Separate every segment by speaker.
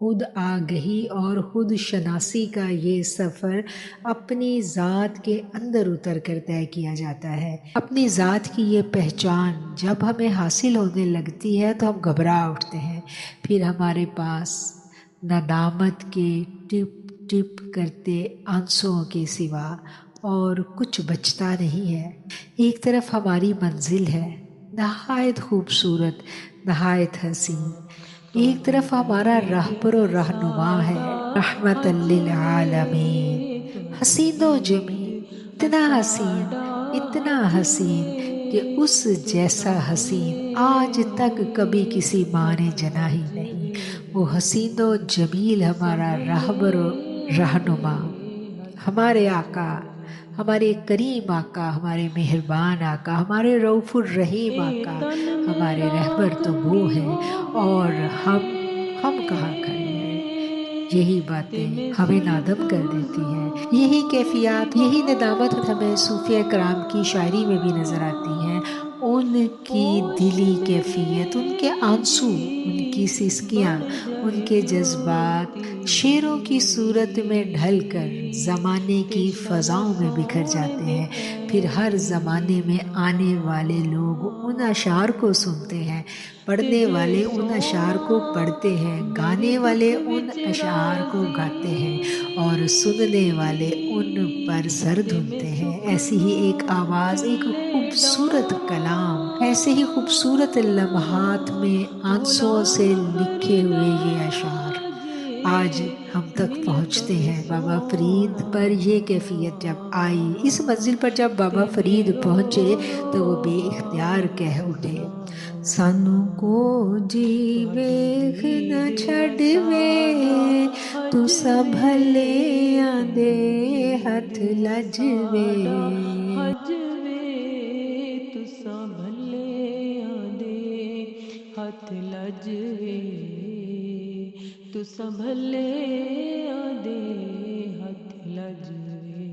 Speaker 1: خود آگہی اور خود شناسی کا یہ سفر اپنی ذات کے اندر اتر کر طے کیا جاتا ہے۔ اپنی ذات کی یہ پہچان جب ہمیں حاصل ہونے لگتی ہے تو ہم گھبرا اٹھتے ہیں، پھر ہمارے پاس ندامت کے ٹپ ٹپ کرتے آنسوؤں کے سوا اور کچھ بچتا نہیں ہے۔ ایک طرف ہماری منزل ہے، نہایت خوبصورت، نہایت حسین، ایک طرف ہمارا رہبر و رہنما ہے، رحمت للعالمین، حسین و جمیل، اتنا حسین کہ اس جیسا حسین آج تک کبھی کسی ماں نے جنا ہی نہیں۔ وہ حسین و جمیل ہمارا رہبر و رہنما، ہمارے آقا، ہمارے کریم آقا، ہمارے مہربان آقا، ہمارے رؤوف الرحیم آقا، ہمارے رہبر تو وہ ہیں، اور ہم کہاں کھڑے ہیں۔ یہی باتیں ہمیں نادم کر دیتی ہیں، یہی کیفیات، یہی ندامت ہمیں صوفیہ کرام کی شاعری میں بھی نظر آتی ہیں۔ ان کی دلی کیفیت، ان کے آنسو، ان کی سسکیاں، ان کے جذبات شعروں کی صورت میں ڈھل کر زمانے کی فضاؤں میں بکھر جاتے ہیں۔ پھر ہر زمانے میں آنے والے لوگ ان اشعار کو سنتے ہیں، پڑھنے والے ان اشعار کو پڑھتے ہیں، گانے والے ان اشعار کو گاتے ہیں، اور سننے والے ان پر سر دھنتے ہیں۔ ایسی ہی ایک آواز، ایک خوبصورت کلام، ایسے ہی خوبصورت لمحات میں آنسوؤں سے لکھے ہوئے یہ اشعار آج ہم تک پہنچتے ہیں۔ بابا فرید پر یہ کیفیت جب آئی، اس منزل پر جب بابا فرید پہنچے تو وہ بے اختیار کہہ اٹھے، سانوں کو جی ویخ نہ چھڑوے، تو سنبھلے آندے ہتھ لجوے،
Speaker 2: تساں بھلے آندے ہتھ لجوے، تساں بھلے آندے ہتھ لجوے،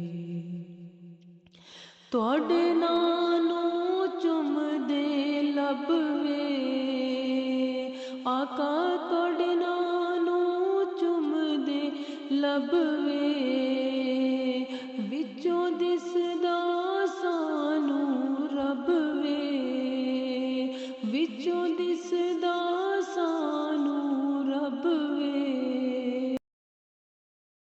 Speaker 2: تواڈے نانوں چومدے لب وے، آقا تواڈے نانوں چومدے لب وے،